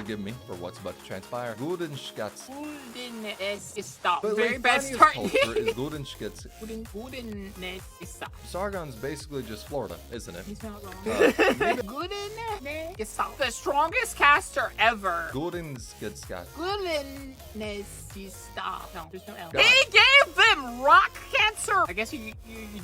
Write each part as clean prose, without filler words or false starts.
forgive me for what's about to transpire. Guten Schgatz. Stop. But Very bad Lithuania's start. culture is Guten Schgatz. Guten stop. Sargon's basically just Florida, isn't it? He's not wrong. Maybe Guten stop. The strongest caster ever. Guten Schgatz. Guten stop. No, there's no L. God. He gave them rock cancer. I guess you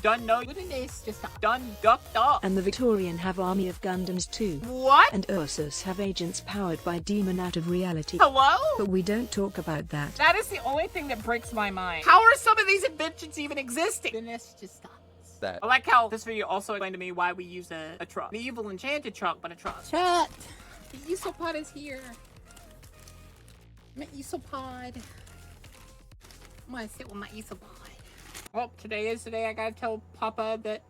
done know. Guten just stop. Done ducked up. And the Victorian have army of Gundams too. What? And Ursus have agents powered by demon out of reality. Hello? But we don't talk about that. That is the only thing that breaks my mind. How are some of these inventions even existing? Goodness, just stop. That. I like how this video also explained to me why we use a truck. An evil enchanted truck, but a truck. Chat! The Isopod is here. My Isopod. I'm gonna sit with my Isopod. Well, today is the day I gotta tell Papa that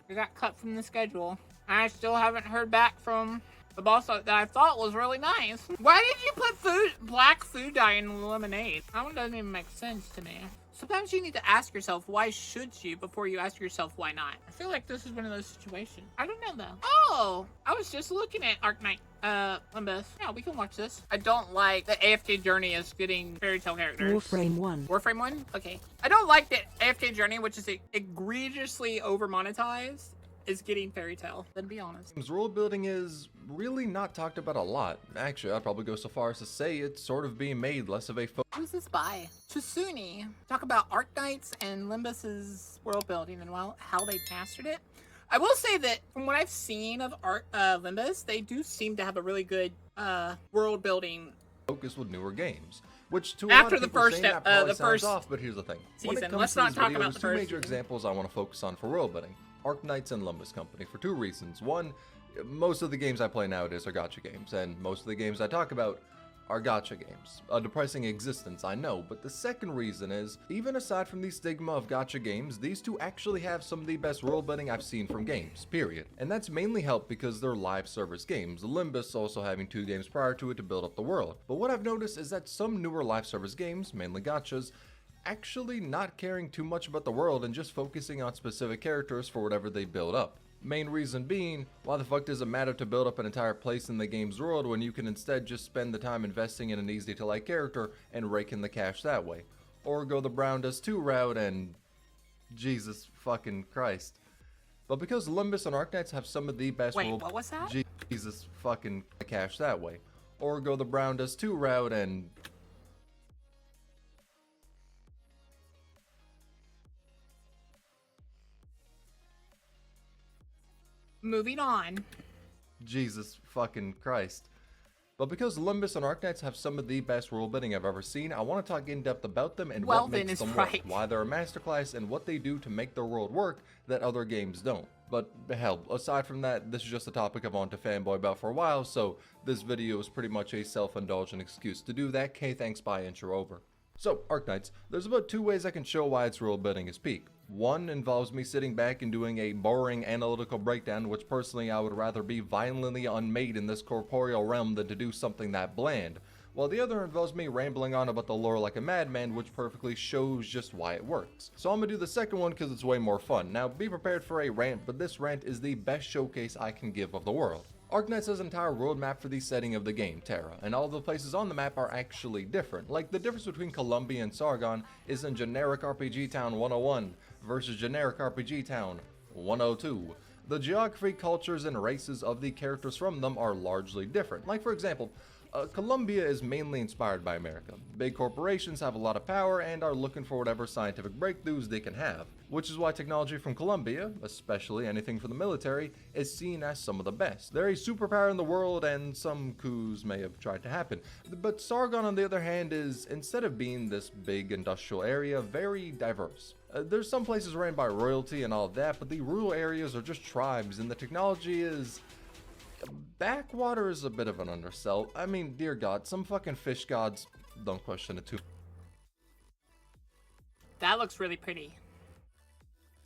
I got cut from the schedule. I still haven't heard back from the boss that I thought was really nice. Why did you put black food dye in the lemonade? That one doesn't even make sense to me. Sometimes you need to ask yourself, why should you, before you ask yourself, why not? I feel like this is one of those situations. I don't know, though. Oh, I was just looking at Arknight, Limbus. Yeah, we can watch this. I don't like the AFK Journey is getting fairy tale characters. Warframe 1. Warframe 1? Okay. I don't like that AFK Journey, which is egregiously over-monetized, is getting fairy tale, to be honest. World building is really not talked about a lot. Actually, I'd probably go so far as to say it's sort of being made less of a Who's this by? Tsunul. Talk about Arknights and Limbus's world building and how they mastered it. I will say that from what I've seen of Limbus, they do seem to have a really good world building focus with newer games. Which to a after lot of the people first saying that probably the first sounds off, but here's the thing. When it season. comes Let's to not this talk video, about there's the two first major examples I want to focus on for world building. Arknights and Limbus Company for two reasons. One, most of the games I play nowadays are gacha games, and most of the games I talk about are gacha games. A depressing existence, I know, but the second reason is, even aside from the stigma of gacha games, these two actually have some of the best world building I've seen from games, period. And that's mainly helped because they're live service games, Limbus also having 2 games prior to it to build up the world. But what I've noticed is that some newer live service games, mainly gachas, actually not caring too much about the world and just focusing on specific characters for whatever they build up. Main reason being, why the fuck does it matter to build up an entire place in the game's world when you can instead just spend the time investing in an easy to like character and rake in the cash that way? Or go the Brown Does 2 route and Jesus fucking Christ. But because Limbus and Arknights have some of the best what was that? Jesus fucking cash that way. Or go the Brown Does 2 route and Moving on. Jesus fucking Christ. But because Limbus and Arknights have some of the best world building I've ever seen, I want to talk in depth about them and what makes them work, why they're a masterclass, and what they do to make their world work that other games don't. But hell, aside from that, this is just a topic I've wanted to fanboy about for a while, so this video is pretty much a self-indulgent excuse to do that. Thanks, bye, intro over. So, Arknights, there's about 2 ways I can show why its world building is peak. One involves me sitting back and doing a boring analytical breakdown, which personally I would rather be violently unmade in this corporeal realm than to do something that bland. While the other involves me rambling on about the lore like a madman, which perfectly shows just why it works. So I'm gonna do the second one because it's way more fun. Now be prepared for a rant, but this rant is the best showcase I can give of the world. Arknights has an entire world map for the setting of the game, Terra, and all the places on the map are actually different. Like, the difference between Columbia and Sargon is in generic RPG Town 101 versus generic RPG Town 102. The geography, cultures, and races of the characters from them are largely different. Like, for example, Columbia is mainly inspired by America. Big corporations have a lot of power and are looking for whatever scientific breakthroughs they can have, which is why technology from Columbia, especially anything from the military, is seen as some of the best. They're a superpower in the world and some coups may have tried to happen. But Sargon, on the other hand, is, instead of being this big industrial area, very diverse. There's some places ran by royalty and all of that, but the rural areas are just tribes and the technology is... Backwater is a bit of an undersell. I mean, dear God, some fucking fish gods, don't question it too That looks really pretty.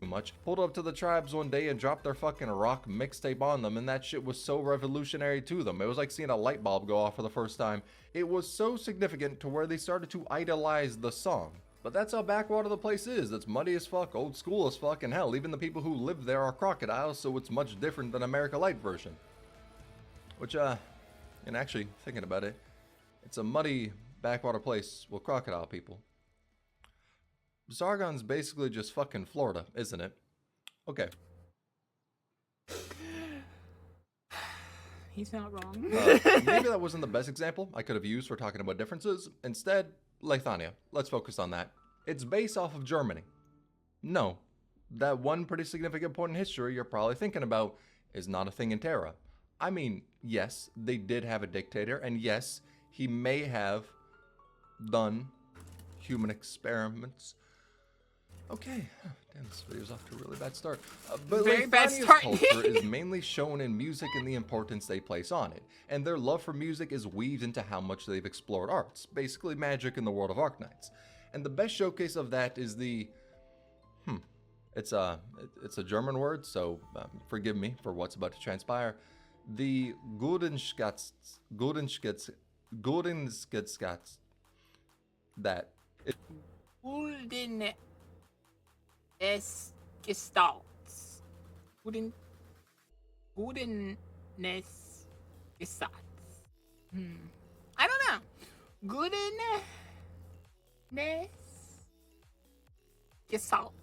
much. Pulled up to the tribes one day and dropped their fucking rock mixtape on them, and that shit was so revolutionary to them. It was like seeing a light bulb go off for the first time. It was so significant to where they started to idolize the song. But that's how backwater the place is. It's muddy as fuck, old school as fuck, and hell, even the people who live there are crocodiles, so it's much different than America Light version. Which, and actually, thinking about it, It's a muddy backwater place with crocodile people. Zargon's basically just fucking Florida, isn't it? Okay. He's not wrong. Maybe that wasn't the best example I could have used for talking about differences. Instead, Lithuania. Let's focus on that. It's based off of Germany. No, that one pretty significant point in history you're probably thinking about is not a thing in Terra. I mean, yes, they did have a dictator, and yes, he may have done human experiments. Okay, damn, this video's off to a really bad start. But Lithuania's culture is mainly shown in music and the importance they place on it, and their love for music is weaved into how much they've explored arts, basically magic in the world of Arknights. And the best showcase of that is the, it's a German word, so forgive me for what's about to transpire. The Gudenskats, that. Gulden es Gestalts. Goodness Gestalts. I don't know. Goodness Gestalt.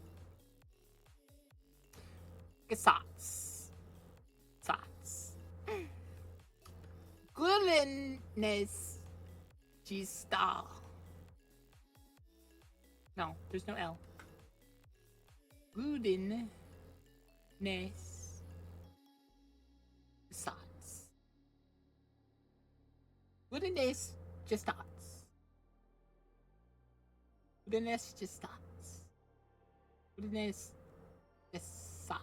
Gestalts. Goodness Gestalt. No, there's no L. Goodness Gestalts. Goodness Gestalts. Goodness Gestalts. Goodness Gestalts.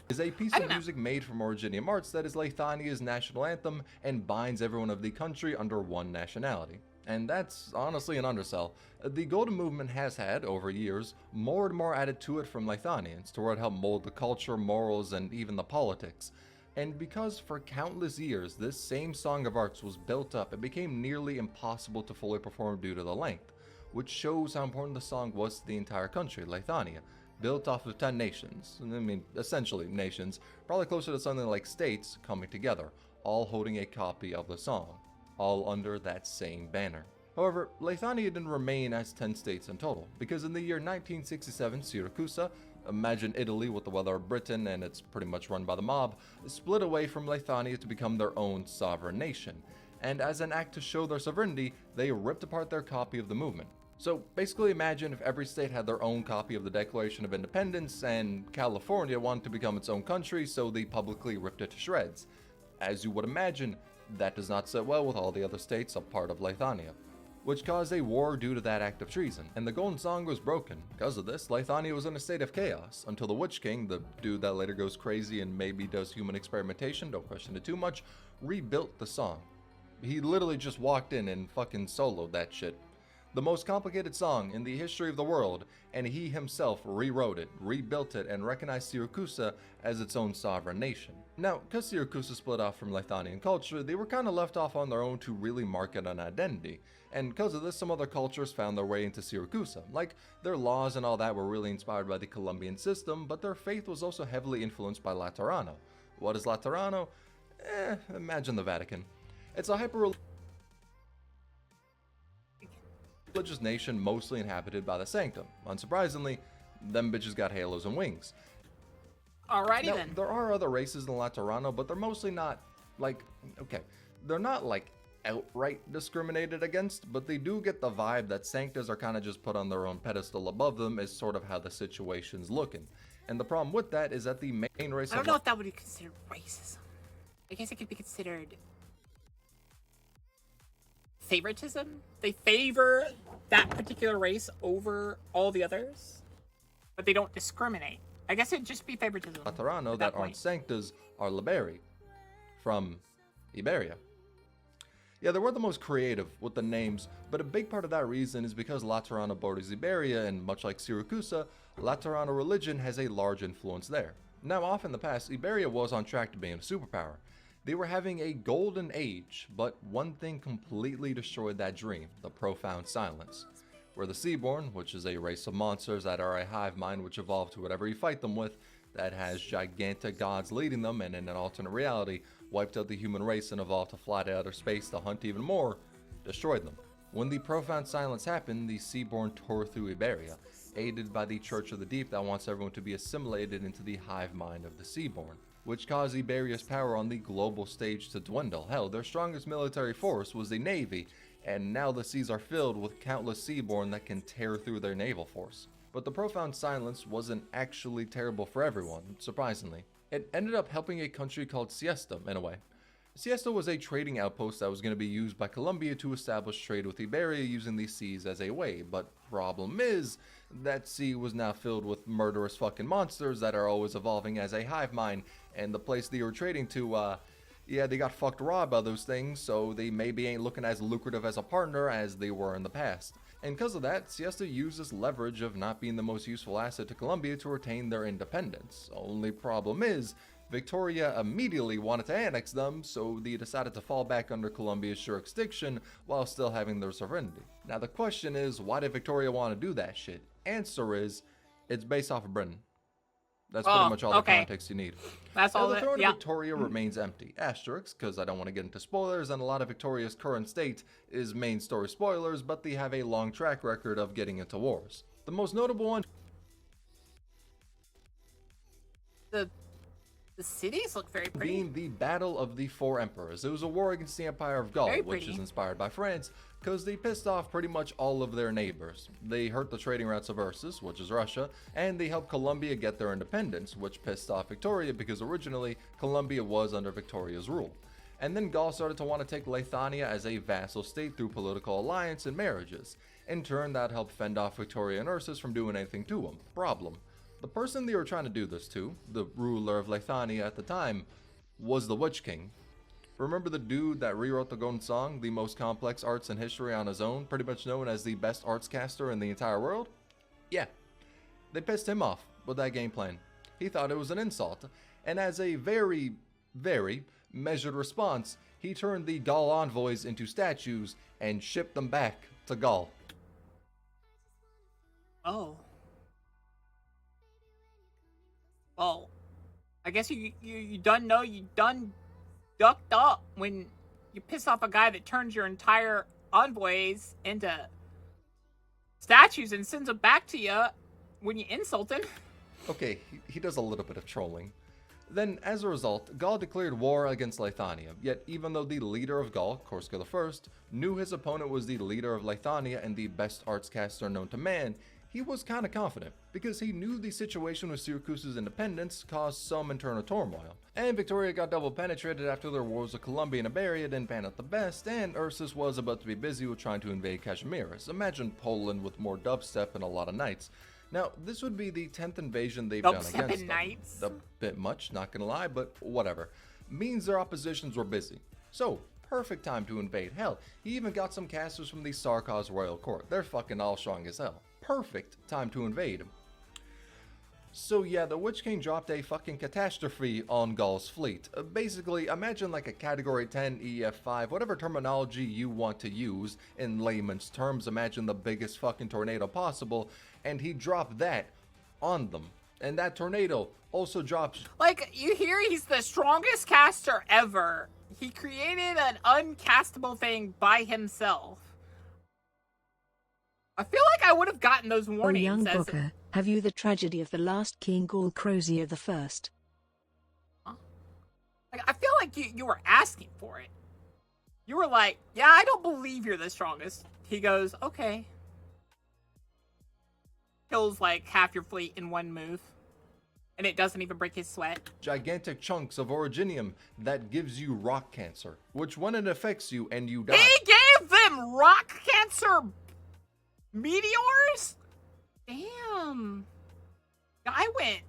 Is a piece of music made from Originium Arts that is Lithuania's national anthem and binds everyone of the country under one nationality. And that's honestly an undersell. The Golden Movement has had, over years, more and more added to it from Lithuanians to where it helped mold the culture, morals, and even the politics. And because for countless years this same Song of Arts was built up, it became nearly impossible to fully perform due to the length, which shows how important the song was to the entire country, Lithuania, built off of 10 nations, I mean essentially nations, probably closer to something like states coming together, all holding a copy of the song, all under that same banner. However, Lithuania didn't remain as 10 states in total, because in the year 1967, Chiru-san, imagine Italy with the weather of Britain and it's pretty much run by the mob, split away from Lithuania to become their own sovereign nation, and as an act to show their sovereignty, they ripped apart their copy of the movement. So basically imagine if every state had their own copy of the Declaration of Independence and California wanted to become its own country, so they publicly ripped it to shreds. As you would imagine, that does not sit well with all the other states a part of Lithuania, which caused a war due to that act of treason, and the Golden Song was broken. Because of this, Lithuania was in a state of chaos, until the Witch King, the dude that later goes crazy and maybe does human experimentation, don't question it too much, rebuilt the song. He literally just walked in and fucking soloed that shit. The most complicated song in the history of the world, and he himself rewrote it, rebuilt it, and recognized Chiru-san as its own sovereign nation. Now, because Chiru-san split off from Lithuanian culture, they were kind of left off on their own to really market an identity, and because of this, some other cultures found their way into Chiru-san. Like, their laws and all that were really inspired by the Colombian system, but their faith was also heavily influenced by Laterano. What is Laterano? Imagine the Vatican. It's a religious nation mostly inhabited by the Sanctum. Unsurprisingly, them bitches got halos and wings. Alrighty now, then. There are other races in Laterano, but they're mostly not, like, okay, they're not, like, outright discriminated against, but they do get the vibe that Sanctas are kind of just put on their own pedestal above them is sort of how the situation's looking. And the problem with that is that the main race I don't know if that would be considered racism. I guess it could be considered favoritism. They favor that particular race over all the others, but they don't discriminate. I guess it'd just be favoritism. Laterano that aren't Sanctas are Liberi from Iberia. Yeah, they were the most creative with the names, but a big part of that reason is because Laterano borders Iberia, and much like Chiru-san, Laterano religion has a large influence there. Now, off in the past, Iberia was on track to being a superpower. They were having a golden age, but one thing completely destroyed that dream, the profound silence. Where the Seaborn, which is a race of monsters that are a hive mind which evolve to whatever you fight them with, that has gigantic gods leading them, and in an alternate reality, wiped out the human race and evolved to fly to outer space to hunt even more, destroyed them. When the profound silence happened, the Seaborn tore through Iberia, aided by the Church of the Deep that wants everyone to be assimilated into the hive mind of the Seaborn, which caused Iberia's power on the global stage to dwindle. Hell, their strongest military force was the Navy, and now the seas are filled with countless Seaborn that can tear through their naval force. But the profound silence wasn't actually terrible for everyone, surprisingly. It ended up helping a country called Siesta, in a way. Siesta was a trading outpost that was going to be used by Colombia to establish trade with Iberia using these seas as a way, but problem is, that sea was now filled with murderous fucking monsters that are always evolving as a hive mind, and the place they were trading to, yeah, they got fucked raw by those things, so they maybe ain't looking as lucrative as a partner as they were in the past. And because of that, Siesta used this leverage of not being the most useful asset to Colombia to retain their independence. Only problem is, Victoria immediately wanted to annex them, so they decided to fall back under Colombia's jurisdiction while still having their sovereignty. Now the question is, why did Victoria want to do that shit? Answer is, it's based off of Britain. That's pretty much all the context you need. That's all. The throne of Victoria remains empty. Asterisk, because I don't want to get into spoilers, and a lot of Victoria's current state is main story spoilers, but they have a long track record of getting into wars. The most notable one... The cities look very pretty. Being the Battle of the Four Emperors. It was a war against the Empire of Gaul, which is inspired by France, because they pissed off pretty much all of their neighbors. They hurt the trading routes of Ursus, which is Russia, and they helped Colombia get their independence, which pissed off Victoria because originally Colombia was under Victoria's rule. And then Gaul started to want to take Lithuania as a vassal state through political alliance and marriages. In turn, that helped fend off Victoria and Ursus from doing anything to them. Problem. The person they were trying to do this to, the ruler of Lithuania at the time, was the Witch King. Remember the dude that rewrote the Golden Song, the most complex arts in history on his own, pretty much known as the best arts caster in the entire world? Yeah. They pissed him off with that game plan. He thought it was an insult, and as a very, very measured response, he turned the Gaul envoys into statues and shipped them back to Gaul. Oh. Well, I guess you done know you done ducked up when you piss off a guy that turns your entire envoys into statues and sends them back to you when you insult him. Okay, he does a little bit of trolling. Then, as a result, Gaul declared war against Lithuania, yet even though the leader of Gaul, Corsica I, knew his opponent was the leader of Lithuania and the best arts caster known to man, he was kinda confident, because he knew the situation with Syracuse's independence caused some internal turmoil. And Victoria got double penetrated after their wars with Colombia and Iberia didn't pan out the best, and Ursus was about to be busy with trying to invade Kashmiris. Imagine Poland with more dubstep and a lot of knights. Now, this would be the 10th invasion they've done against them. Knights? A bit much, not gonna lie, but whatever. Means their oppositions were busy. So, perfect time to invade. Hell, he even got some casters from the Sarkaz royal court. They're fucking all strong as hell. Perfect time to invade. So yeah, the Witch King dropped a fucking catastrophe on Gaul's fleet. Basically, imagine like a category 10 EF5, whatever terminology you want to use in layman's terms, imagine the biggest fucking tornado possible, and he dropped that on them. And that tornado also drops... Like, you hear he's the strongest caster ever. He created an uncastable thing by himself. I feel like I would have gotten those warnings. Oh, young Booker, have you the tragedy of the last king Gaul Crozier the First? Huh? Like, I feel like you were asking for it. You were like, yeah, I don't believe you're the strongest. He goes, okay. Kills like half your fleet in one move. And it doesn't even break his sweat. Gigantic chunks of originium that gives you rock cancer, which when it affects you and you die... He gave them rock cancer meteors? Damn. I went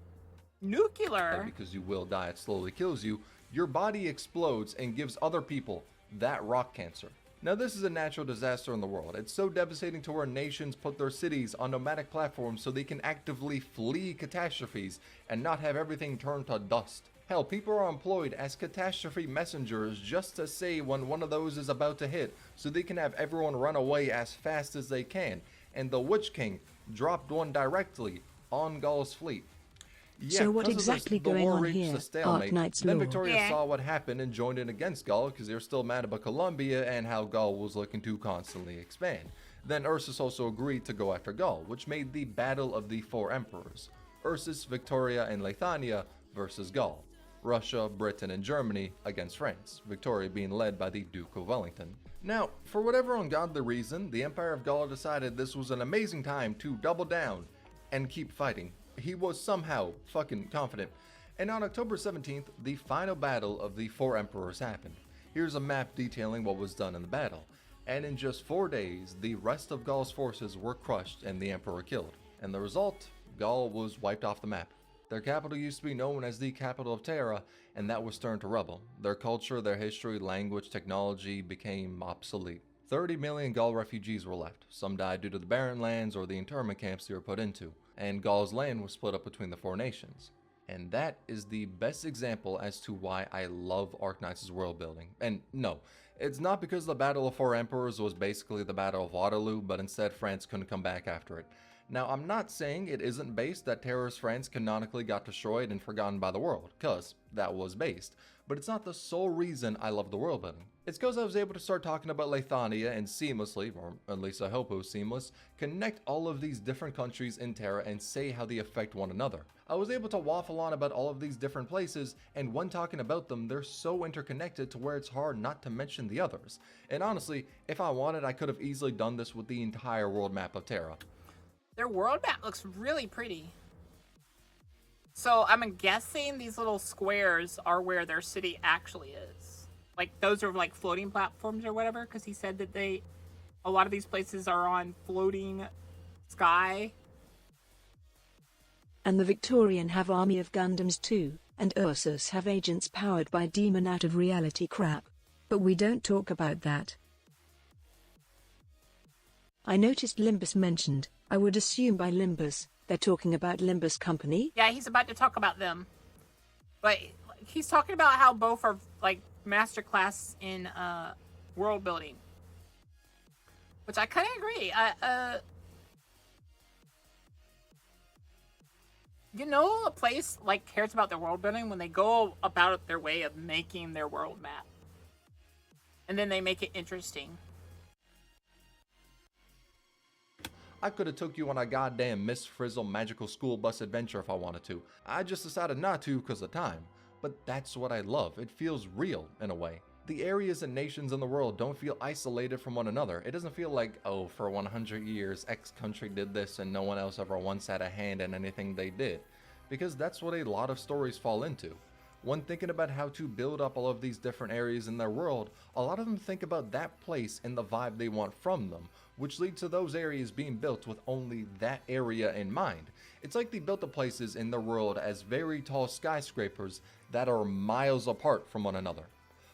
nuclear. And because you will die, it slowly kills you. Your body explodes and gives other people that rock cancer. Now this is a natural disaster in the world. It's so devastating to where nations put their cities on nomadic platforms so they can actively flee catastrophes and not have everything turn to dust. Hell, people are employed as catastrophe messengers just to say when one of those is about to hit so they can have everyone run away as fast as they can. And the Witch King dropped one directly on Gaul's fleet. Yeah, so what 'cause of this, exactly the going war on reached here, a stalemate. Arknights Then lore? Victoria Yeah. saw what happened and joined in against Gaul because they were still mad about Columbia and how Gaul was looking to constantly expand. Then Ursus also agreed to go after Gaul, which made the Battle of the Four Emperors. Ursus, Victoria, and Lithuania versus Gaul. Russia, Britain, and Germany against France, Victoria being led by the Duke of Wellington. Now, for whatever ungodly reason, the Empire of Gaul decided this was an amazing time to double down and keep fighting. He was somehow fucking confident. And on October 17th, the final battle of the Four Emperors happened. Here's a map detailing what was done in the battle. And in just 4 days, the rest of Gaul's forces were crushed and the Emperor killed. And the result, Gaul was wiped off the map. Their capital used to be known as the capital of Terra, and that was turned to rubble. Their culture, their history, language, technology became obsolete. 30 million Gaul refugees were left. Some died due to the barren lands or the internment camps they were put into. And Gaul's land was split up between the four nations. And that is the best example as to why I love Arknights' world building. And no, it's not because the Battle of Four Emperors was basically the Battle of Waterloo, but instead France couldn't come back after it. Now, I'm not saying it isn't based that terrorist France canonically got destroyed and forgotten by the world, cause that was based, but it's not the sole reason I love the world building. It's cause I was able to start talking about Lithuania and seamlessly, or at least I hope it was seamless, connect all of these different countries in Terra and say how they affect one another. I was able to waffle on about all of these different places, and when talking about them, they're so interconnected to where it's hard not to mention the others. And honestly, if I wanted, I could have easily done this with the entire world map of Terra. Their world map looks really pretty. So I'm guessing these little squares are where their city actually is. Like those are like floating platforms or whatever, because he said that a lot of these places are on floating sky. And the Victorian have army of Gundams too, and Ursus have agents powered by demon out of reality crap. But we don't talk about that. I noticed Limbus mentioned. I would assume by Limbus, they're talking about Limbus Company? Yeah, he's about to talk about them. But he's talking about how both are like masterclass in world building. Which I kind of agree. You know, a place like cares about their world building when they go about their way of making their world map. And then they make it interesting. I could have took you on a goddamn Miss Frizzle magical school bus adventure if I wanted to. I just decided not to because of time. But that's what I love. It feels real in a way. The areas and nations in the world don't feel isolated from one another. It doesn't feel like, oh, for 100 years X country did this and no one else ever once had a hand in anything they did. Because that's what a lot of stories fall into. When thinking about how to build up all of these different areas in their world, a lot of them think about that place and the vibe they want from them, which leads to those areas being built with only that area in mind. It's like they built the places in their world as very tall skyscrapers that are miles apart from one another,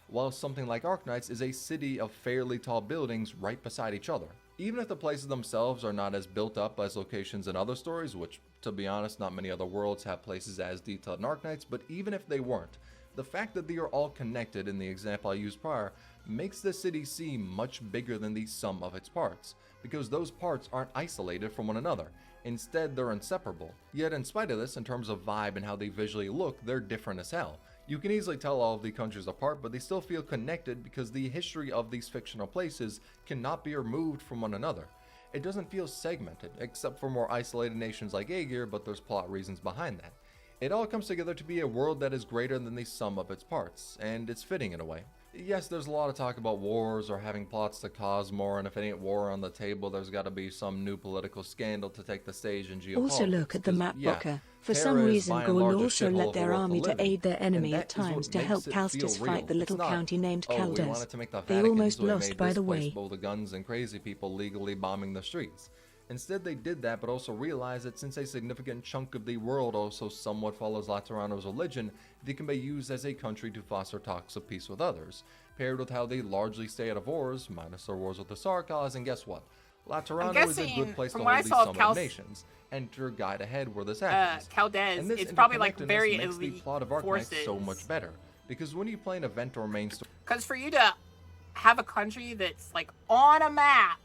while something like Arknights is a city of fairly tall buildings right beside each other. Even if the places themselves are not as built up as locations in other stories, which, to be honest, not many other worlds have places as detailed in Arknights, but even if they weren't, the fact that they are all connected in the example I used prior makes the city seem much bigger than the sum of its parts, because those parts aren't isolated from one another. Instead, they're inseparable. Yet in spite of this, in terms of vibe and how they visually look, they're different as hell. You can easily tell all of the countries apart, but they still feel connected because the history of these fictional places cannot be removed from one another. It doesn't feel segmented, except for more isolated nations like Aegir, but there's plot reasons behind that. It all comes together to be a world that is greater than the sum of its parts, and it's fitting in a way. Yes, there's a lot of talk about wars or having plots to cause more, and if it ain't war on the table, there's gotta be some new political scandal to take the stage in geopolitics. Also look at the map, yeah, Boka. For Terra some is reason by and Gaul large a also shithole let of their a world army to live aid their in, enemy and at that is what times to makes help it Calstus feel fight real. the little It's not, county named oh, we Caldes. wanted to make the They Vatican, almost so we lost made by this the place way. full of guns and crazy people legally bombing the streets. Instead, they did that, but also realized that since a significant chunk of the world also somewhat follows Laterano's religion, they can be used as a country to foster talks of peace with others, paired with how they largely stay out of wars, minus their wars with the Sarkaz, and guess what? Laterano is a good place to hold these summit nations. Enter guide ahead where this happens. Caldes, it's probably like very makes the elite plot of Arknights forces. so much better, because when you play an event or main story, Because for you to have a country that's like on a map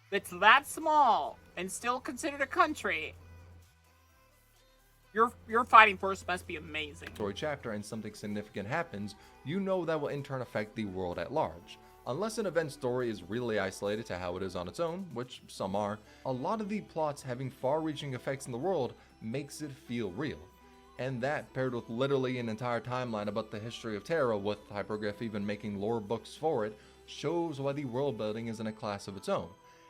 that's that small and still considered a country, your fighting force must be amazing. Story chapter and something significant happens, you know that will in turn affect the world at large. Unless an event story is really isolated to how it is on its own, which some are, a lot of the plots having far-reaching effects in the world makes it feel real. And that, paired with literally an entire timeline about the history of Terra, with Hyperglyph even making lore books for it, shows why the world building is in a class of its own.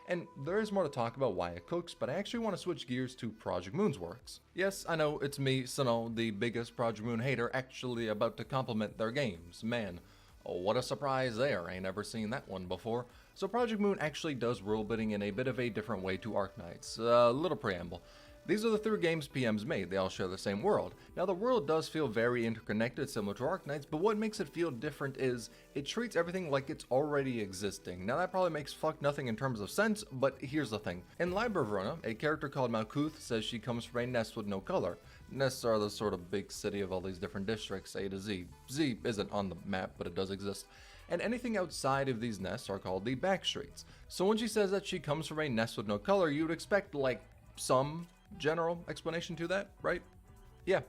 And there is more to talk about why it cooks, but I actually want to switch gears to Project Moon's works. Yes, I know, it's me, Tsunul, the biggest Project Moon hater, actually about to compliment their games. Man, what a surprise there, ain't ever seen that one before. So Project Moon actually does world building in a bit of a different way to Arknights. Little preamble. These are the 3 games PM's made, they all share the same world. Now the world does feel very interconnected, similar to Arknights, but what makes it feel different is, it treats everything like it's already existing. Now that probably makes fuck nothing in terms of sense, but here's the thing. In Library of Verona, a character called Malkuth says she comes from a nest with no color. Nests are the sort of big city of all these different districts, A to Z. Z isn't on the map, but it does exist. And anything outside of these nests are called the back streets. So when she says that she comes from a nest with no color, you would expect, like, some general explanation to that, right? Yeah,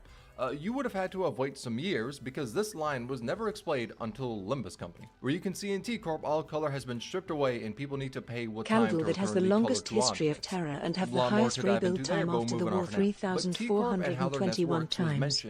you would have had to have waited some years because this line was never explained until Limbus Company, where you can see in T-Corp all color has been stripped away and people need to pay what time to Caldwell that has the longest history of Terra and have the highest rebuild time after the war 3,421 times.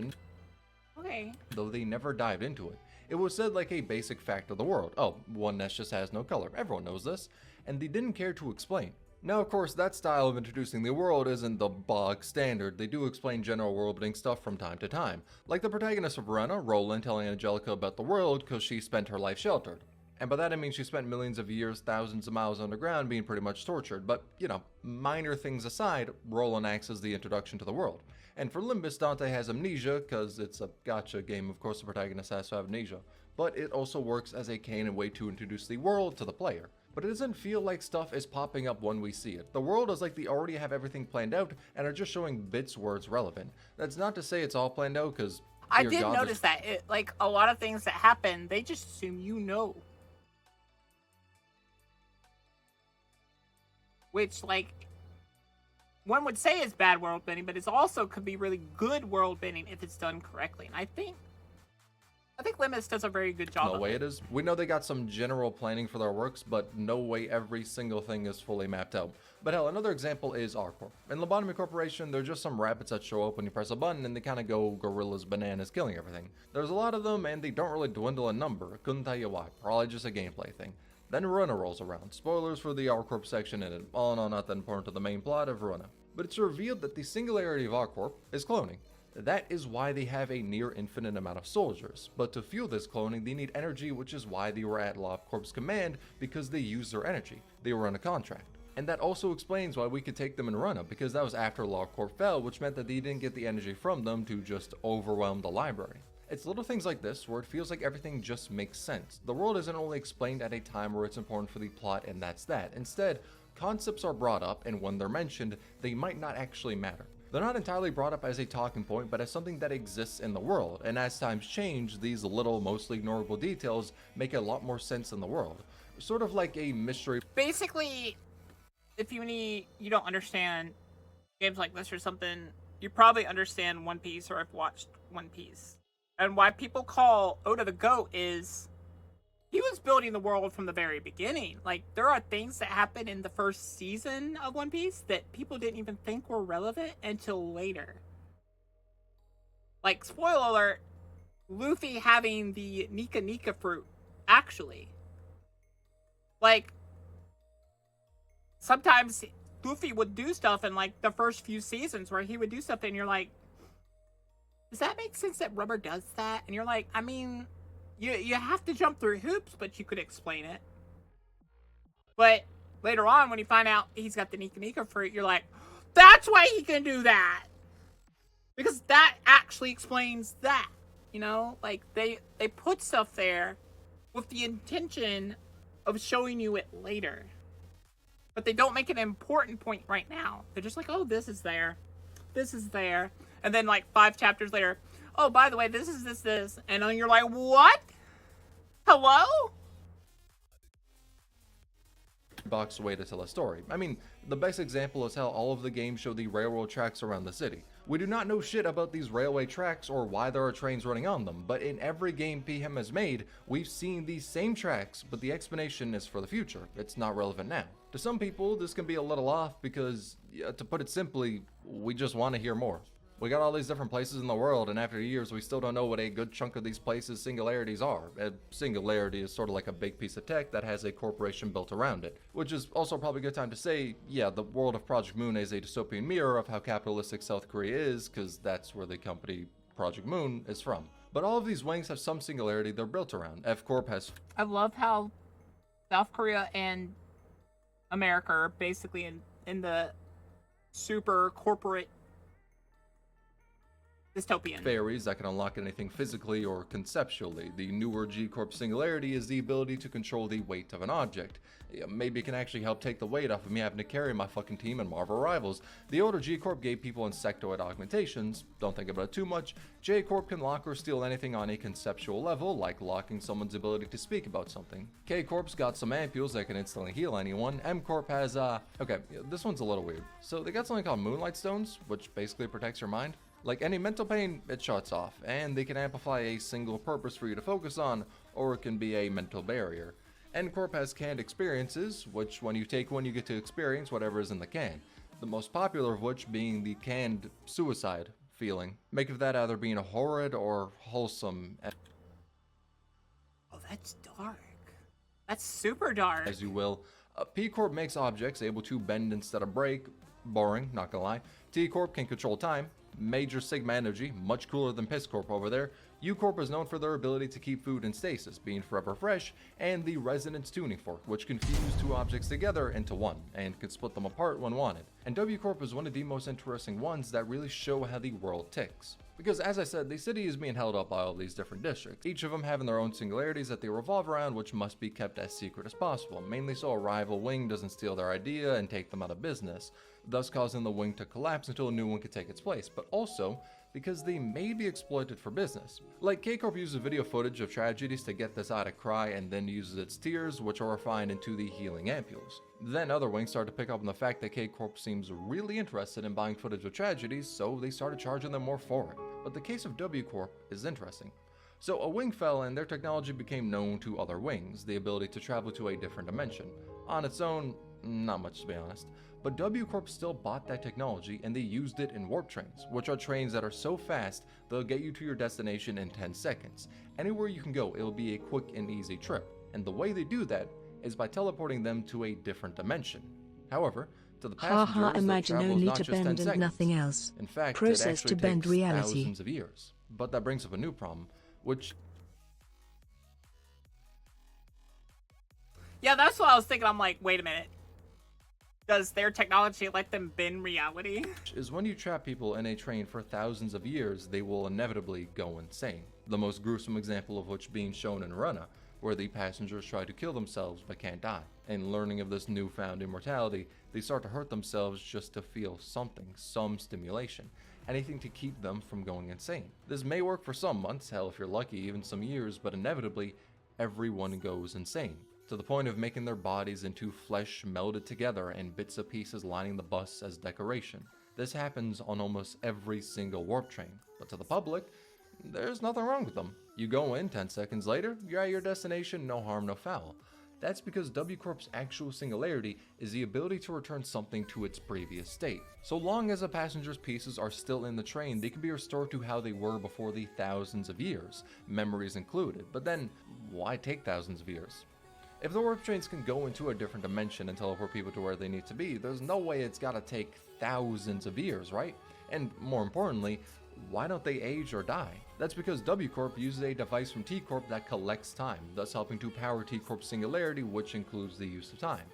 Okay. Though they never dived into it. It was said like a basic fact of the world. Oh, one nest just has no color. Everyone knows this. And they didn't care to explain. Now, of course, that style of introducing the world isn't the bog standard. They do explain general world-building stuff from time to time. Like the protagonist of Verona, Roland, telling Angelica about the world because she spent her life sheltered. And by that I mean she spent millions of years, thousands of miles underground being pretty much tortured. But, you know, minor things aside, Roland acts as the introduction to the world. And for Limbus, Dante has amnesia, because it's a gacha game, of course the protagonist has to have amnesia. But it also works as a canon way to introduce the world to the player. But it doesn't feel like stuff is popping up when we see it. The world is like they already have everything planned out and are just showing bits where it's relevant. That's not to say it's all planned out, because I did notice that. Like, a lot of things that happen, they just assume you know. Which, like, one would say is bad world building, but it also could be really good world building if it's done correctly. And I think Limbus does a very good job. No way it is. We know they got some general planning for their works, but no way every single thing is fully mapped out. But hell, another example is R-Corp. In Lobotomy Corporation, they're just some rabbits that show up when you press a button and they kind of go gorillas bananas killing everything. There's a lot of them and they don't really dwindle in number. Couldn't tell you why. Probably just a gameplay thing. Then Verona rolls around. Spoilers for the R-Corp section in it. All in all, not that important to the main plot of Verona. But it's revealed that the singularity of R-Corp is cloning. That is why they have a near infinite amount of soldiers. But to fuel this cloning, they need energy, which is why they were at LobCorp's command, because they used their energy. They were on a contract. And that also explains why we could take them in Verona, because that was after LobCorp fell, which meant that they didn't get the energy from them to just overwhelm the library. It's little things like this where it feels like everything just makes sense. The world isn't only explained at a time where it's important for the plot and that's that. Instead, concepts are brought up, and when they're mentioned, they might not actually matter. They're not entirely brought up as a talking point, but as something that exists in the world, and as times change, these little, mostly ignorable details make a lot more sense in the world. Sort of like a mystery. Basically, if you don't understand games like this or something, you probably understand One Piece or have watched One Piece. And why people call Oda the GOAT is he was building the world from the very beginning. Like, there are things that happen in the first season of One Piece that people didn't even think were relevant until later. Like, spoiler alert, Luffy having the Nika Nika fruit, actually. Like, sometimes Luffy would do stuff in, like, the first few seasons where he would do stuff and you're like, does that make sense that rubber does that? And you're like, I mean, you have to jump through hoops, but you could explain it. But later on, when you find out he's got the Nika Nika fruit, you're like, that's why he can do that! Because that actually explains that, you know? Like, they put stuff there with the intention of showing you it later. But they don't make an important point right now. They're just like, oh, this is there. This is there. And then, like, 5 chapters later, oh, by the way, this is this. And then you're like, what? Hello? Box way to tell a story. I mean, the best example is how all of the games show the railroad tracks around the city. We do not know shit about these railway tracks or why there are trains running on them, but in every game PM has made, we've seen these same tracks, but the explanation is for the future. It's not relevant now. To some people, this can be a little off because, to put it simply, we just want to hear more. We got all these different places in the world, and after years, we still don't know what a good chunk of these places' singularities are. A singularity is sort of like a big piece of tech that has a corporation built around it. Which is also probably a good time to say, yeah, the world of Project Moon is a dystopian mirror of how capitalistic South Korea is, because that's where the company Project Moon is from. But all of these wings have some singularity they're built around. F-Corp has... I love how South Korea and America are basically in the super corporate dystopian. Fairies that can unlock anything physically or conceptually. The newer G-Corp singularity is the ability to control the weight of an object. Maybe it can actually help take the weight off of me having to carry my fucking team in Marvel Rivals. The older G-Corp gave people insectoid augmentations. Don't think about it too much. J-Corp can lock or steal anything on a conceptual level, like locking someone's ability to speak about something. K-Corp's got some ampules that can instantly heal anyone. M-Corp has, okay, this one's a little weird. So they got something called Moonlight Stones, which basically protects your mind. Like any mental pain, it shuts off, and they can amplify a single purpose for you to focus on, or it can be a mental barrier. N-Corp has canned experiences, which when you take one you get to experience whatever is in the can. The most popular of which being the canned suicide feeling. Make of that either being horrid or wholesome. Oh, that's dark. That's super dark. As you will. P-Corp makes objects able to bend instead of break. Boring, not gonna lie. T-Corp can control time. Major Sigma energy, much cooler than Piss Corp over there. U-Corp is known for their ability to keep food in stasis, being forever fresh, and the Resonance Tuning Fork, which can fuse two objects together into one, and can split them apart when wanted. And W-Corp is one of the most interesting ones that really show how the world ticks. Because as I said, the city is being held up by all these different districts, each of them having their own singularities that they revolve around, which must be kept as secret as possible, mainly so a rival wing doesn't steal their idea and take them out of business, thus causing the wing to collapse until a new one can take its place, but also because they may be exploited for business. Like K-Corp uses video footage of tragedies to get this out to cry and then uses its tears, which are refined into the healing ampules. Then other wings started to pick up on the fact that K-Corp seems really interested in buying footage of tragedies, so they started charging them more for it. But the case of W-Corp is interesting. So a wing fell and their technology became known to other wings, the ability to travel to a different dimension. On its own, not much to be honest. But W-Corp still bought that technology and they used it in warp trains, which are trains that are so fast they'll get you to your destination in 10 seconds. Anywhere you can go, it'll be a quick and easy trip. And the way they do that is by teleporting them to a different dimension. However, to the passengers, imagine only not to just 10 bend and seconds. nothing else. In fact, Process it actually to bend takes reality. thousands of years. But that brings up a new problem, which... Yeah, that's what I was thinking. I'm like, wait a minute. Does their technology let them bend reality? Is when you trap people in a train for thousands of years, they will inevitably go insane. The most gruesome example of which being shown in Runna, where the passengers try to kill themselves but can't die. And learning of this newfound immortality, they start to hurt themselves just to feel something, some stimulation, anything to keep them from going insane. This may work for some months, hell if you're lucky even some years, but inevitably, everyone goes insane, to the point of making their bodies into flesh melded together and bits of pieces lining the bus as decoration. This happens on almost every single warp train, but to the public, there's nothing wrong with them. You go in, 10 seconds later, you're at your destination, no harm, no foul. That's because W-Corp's actual singularity is the ability to return something to its previous state. So long as a passenger's pieces are still in the train, they can be restored to how they were before the thousands of years, memories included. But then, why take thousands of years? If the warp trains can go into a different dimension and teleport people to where they need to be, there's no way it's gotta take thousands of years, right? And more importantly, why don't they age or die? That's because W-Corp uses a device from T-Corp that collects time, thus helping to power T-Corp's singularity, which includes the use of time.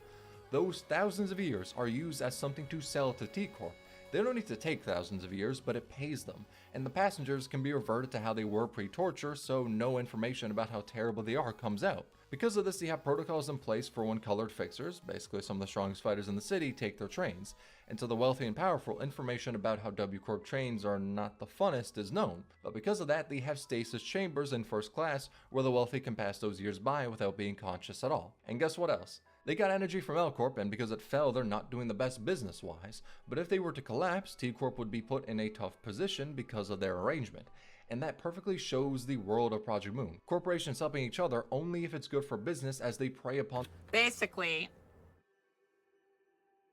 Those thousands of years are used as something to sell to T-Corp. They don't need to take thousands of years, but it pays them, and the passengers can be reverted to how they were pre-torture, so no information about how terrible they are comes out. Because of this, they have protocols in place for when colored fixers, basically some of the strongest fighters in the city, take their trains. And to the wealthy and powerful, information about how W-Corp trains are not the funnest is known. But because of that, they have stasis chambers in first class where the wealthy can pass those years by without being conscious at all. And guess what else? They got energy from L Corp, and because it fell, they're not doing the best business-wise. But if they were to collapse, T Corp would be put in a tough position because of their arrangement. And that perfectly shows the world of Project Moon. Corporations helping each other only if it's good for business, as they prey upon... Basically,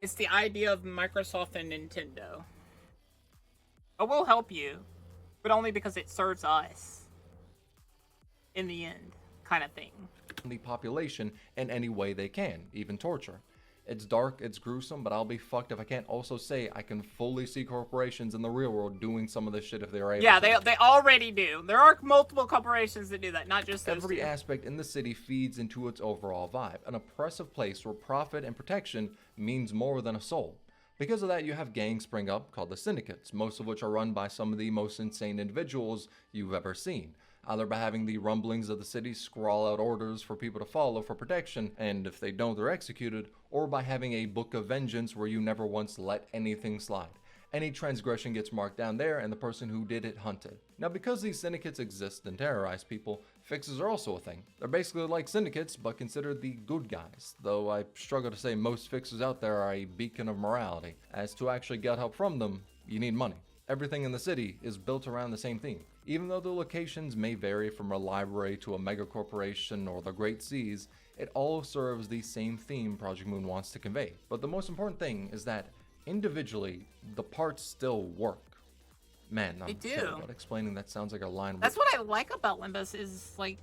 it's the idea of Microsoft and Nintendo. I will help you, but only because it serves us in the end, kind of thing. The population in any way they can, even torture. It's dark, it's gruesome, but I'll be fucked if I can't also say I can fully see corporations in the real world doing some of this shit if they are able to. Yeah, they already do. There are multiple corporations that do that, not just those Every two. aspect in the city feeds into its overall vibe, an oppressive place where profit and protection means more than a soul. Because of that, you have gangs spring up called the syndicates, most of which are run by some of the most insane individuals you've ever seen. Either by having the rumblings of the city scrawl out orders for people to follow for protection, and if they don't, they're executed, or by having a book of vengeance where you never once let anything slide. Any transgression gets marked down there, and the person who did it hunted. Now, because these syndicates exist and terrorize people, fixes are also a thing. They're basically like syndicates, but considered the good guys, though I struggle to say most fixers out there are a beacon of morality, as to actually get help from them, you need money. Everything in the city is built around the same theme. Even though the locations may vary from a library to a mega corporation or the Great Seas, it all serves the same theme Project Moon wants to convey. But the most important thing is that individually, the parts still work. Man, I'm terrible at explaining that. Sounds like a line. That's what I like about Limbus is, like,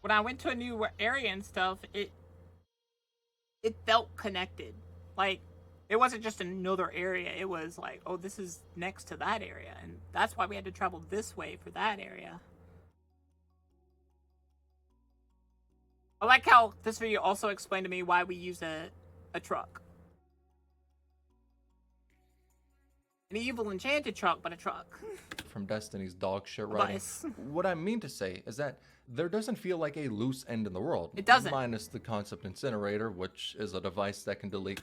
when I went to a new area and stuff, it felt connected. Like, it wasn't just another area. It was like, oh, this is next to that area. And that's why we had to travel this way for that area. I like how this video also explained to me why we use a truck. An evil enchanted truck, but a truck. From Destiny's dog shit writing. What I mean to say is that there doesn't feel like a loose end in the world. It doesn't. Minus the concept incinerator, which is a device that can delete.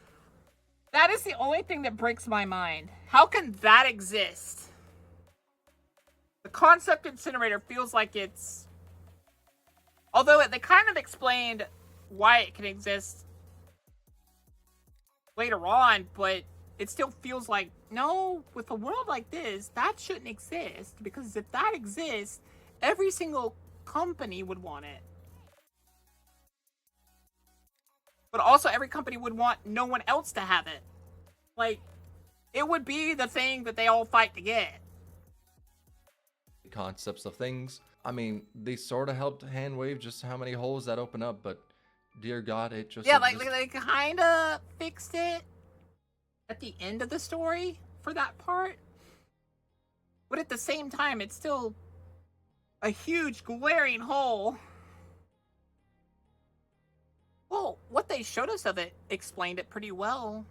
That is the only thing that breaks my mind. How can that exist? The concept incinerator feels like it's... Although they kind of explained why it can exist later on, but it still feels like, no, with a world like this, that shouldn't exist. Because if that exists, every single company would want it. But also every company would want no one else to have it. Like, it would be the thing that they all fight to get. Concepts of things. I mean, they sort of helped hand wave just how many holes that open up, but dear God, it just... Yeah, like they kind of fixed it at the end of the story for that part. But at the same time, it's still a huge glaring hole. Well, what they showed us of it explained it pretty well.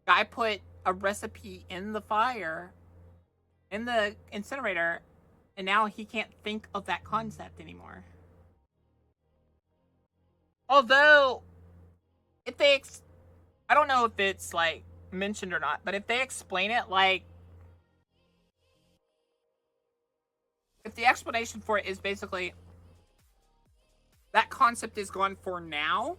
Guy put a recipe in the fire, in the incinerator, and now he can't think of that concept anymore. Although, if they... I don't know if it's, like, mentioned or not, but if they explain it, like... If the explanation for it is basically... that concept is gone for now.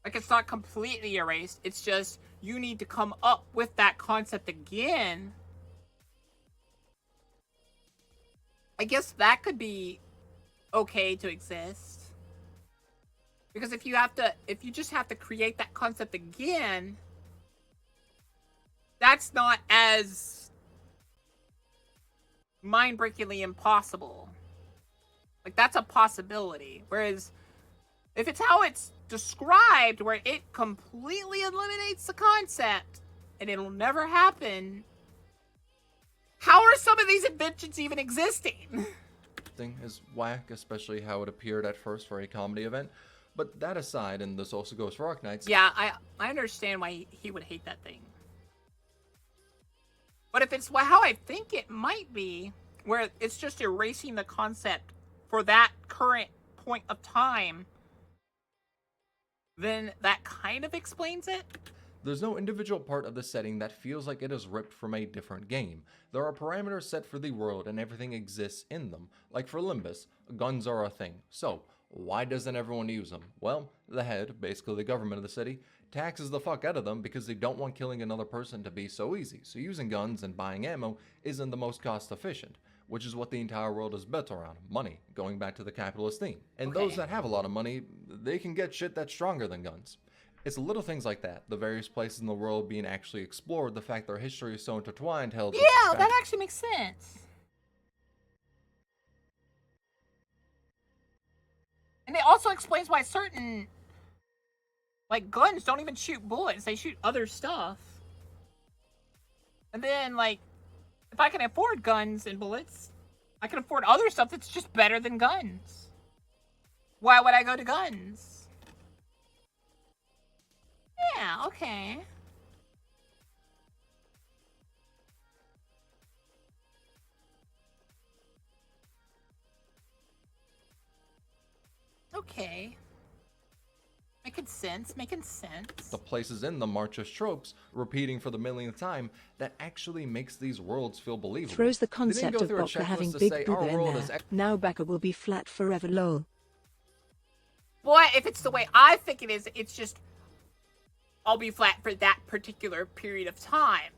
Like, it's not completely erased. It's just, you need to come up with that concept again. I guess that could be okay to exist. Because if you just have to create that concept again, that's not as mind-breakingly impossible. Like, that's a possibility. Whereas, if it's how it's described, where it completely eliminates the concept, and it'll never happen, how are some of these inventions even existing? Thing is whack, especially how it appeared at first for a comedy event. But that aside, and this also goes for Arknights. Yeah, I understand why he would hate that thing. But if it's how I think it might be, where it's just erasing the concept for that current point of time, then that kind of explains it. There's no individual part of the setting that feels like it is ripped from a different game. There are parameters set for the world and everything exists in them. Like for Limbus, guns are a thing. So, Why doesn't everyone use them? Well, the head, basically the government of the city, taxes the fuck out of them because they don't want killing another person to be so easy. So using guns and buying ammo isn't the most cost efficient, which is what the entire world is built around, money, going back to the capitalist theme. And those that have a lot of money, they can get shit that's stronger than guns. It's little things like that, the various places in the world being actually explored, the fact their history is so intertwined, held. Yeah, that actually makes sense. And it also explains why certain, like, guns don't even shoot bullets. They shoot other stuff. And then, like, if I can afford guns and bullets, I can afford other stuff that's just better than guns. Why would I go to guns? Yeah, okay. Okay. Making sense. The places in them are just tropes, repeating for the millionth time, that actually makes these worlds feel believable. Throws the concept of Boka having big booba in there. Now Baka will be flat forever, lol. Boy, if it's the way I think it is, it's just, I'll be flat for that particular period of time.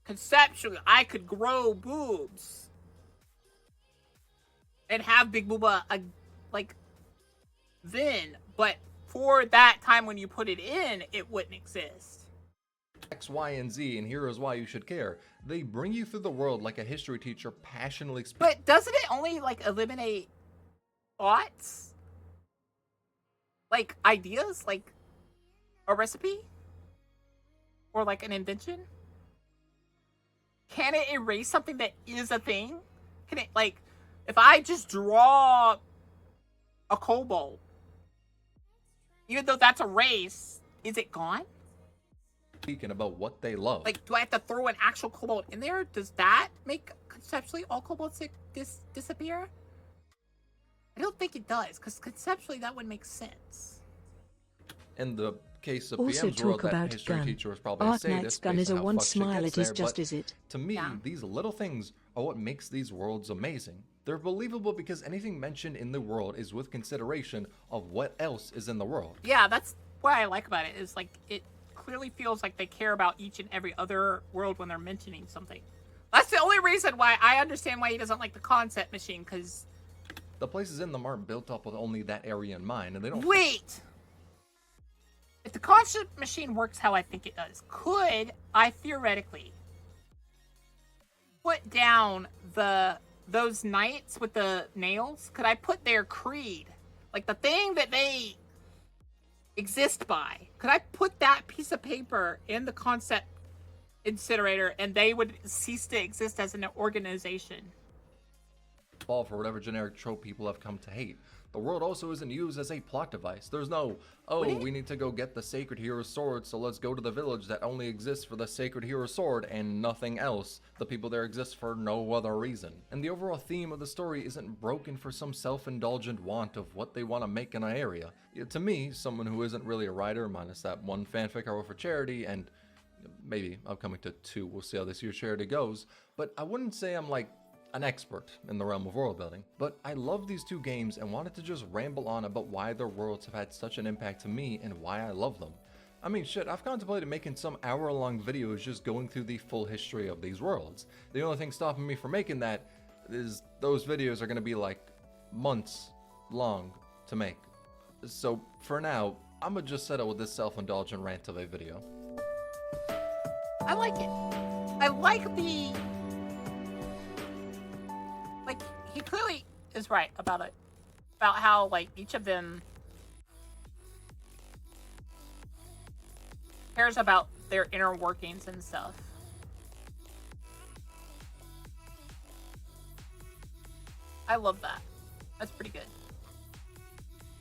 Conceptually, I could grow boobs and have big booba, like, then, but for that time when you put it in, it wouldn't exist. X, Y, and Z, and here is why you should care. They bring you through the world like a history teacher passionately speaks. But doesn't it only, like, eliminate thoughts? Like, ideas? Like, a recipe? Or, like, an invention? Can it erase something that is a thing? Can it, like, if I just draw a kobold, even though that's a race, is it gone? Speaking about what they love. Like, do I have to throw an actual kobold in there? Does that make, conceptually, all kobolds disappear? I don't think it does, because conceptually that would make sense. In the case of Also PM's world, talk that about history gun. teacher was probably a Arknights sadist. gun is a one smile, it it is just is it. To me, these little things are what makes these worlds amazing. They're believable because anything mentioned in the world is with consideration of what else is in the world. Yeah, that's what I like about it, is like, it clearly feels like they care about each and every other world when they're mentioning something. That's the only reason why I understand why he doesn't like the concept machine, because the places in them aren't built up with only that area in mind, and they don't. Wait! If the concept machine works how I think it does, could I theoretically put down those knights with the nails? Could I put their creed, like the thing that they exist by, could I put that piece of paper in the concept incinerator and they would cease to exist as an organization? Fall for whatever generic trope people have come to hate. The world also isn't used as a plot device. There's no, we need to go get the Sacred Hero Sword, so let's go to the village that only exists for the Sacred Hero Sword and nothing else. The people there exist for no other reason. And the overall theme of the story isn't broken for some self-indulgent want of what they want to make in an area. To me, someone who isn't really a writer, minus that one fanfic I wrote for charity, and maybe upcoming to 2, we'll see how this year's charity goes, but I wouldn't say I'm like an expert in the realm of world building, but I love these two games and wanted to just ramble on about why their worlds have had such an impact to me and why I love them. I mean, shit, I've contemplated making some hour-long videos just going through the full history of these worlds. The only thing stopping me from making that is those videos are going to be like months long to make. So for now, I'm gonna just settle with this self-indulgent rant of a video. I like it. I like the... Like, he clearly is right about it. About how, like, each of them cares about their inner workings and stuff. I love that. That's pretty good.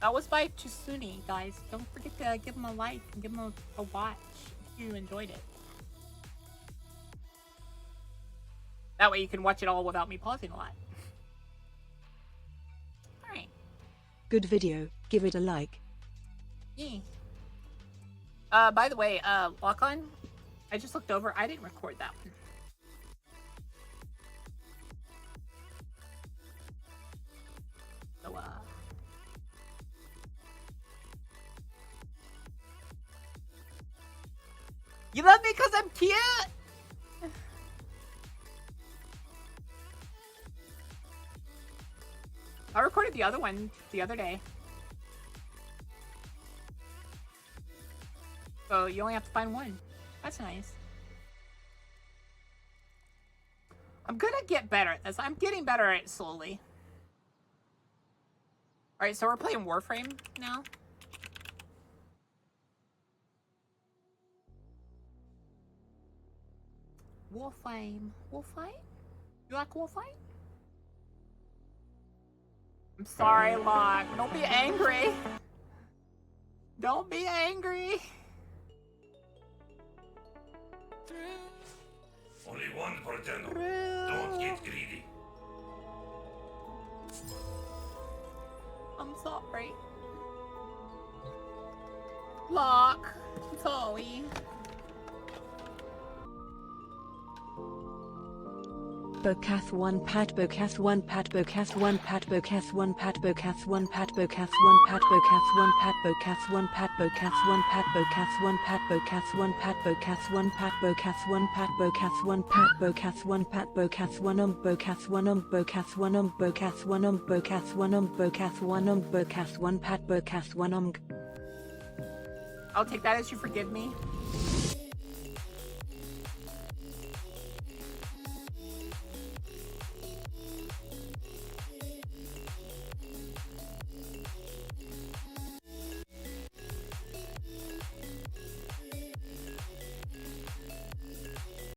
That was by Tsunul, guys. Don't forget to give him a like and give him a watch if you enjoyed it. That way you can watch it all without me pausing a lot. Alright. Good video. Give it a like. Yeah. By the way, Lock On, I just looked over. I didn't record that one. So, You love me because I'm cute? I recorded the other one the other day. So you only have to find one. That's nice. I'm gonna get better at this. I'm getting better at it slowly. Alright, so we're playing Warframe now. Warframe. Warframe? You like Warframe? I'm sorry, Locke. Don't be angry. Don't be angry. Only one per general. Don't get greedy. I'm sorry. Locke. I'm sorry. Bokath 1 pat Bokath 1 pat Bokath 1 pat Bokath 1 pat Bokath 1 pat Bokath 1 pat Bokath 1 pat Bokath 1 pat Bokath 1 pat Bokath 1 pat Bokath 1 pat Bokath 1 pat Bokath 1 pat Bokath 1 pat Bokath 1 pat Bokath 1 Bokath 1 Bokath 1 Bokath 1 Bokath 1 Bokath 1 Bokath 1 pat Bokath 1 I'll take that as you forgive me.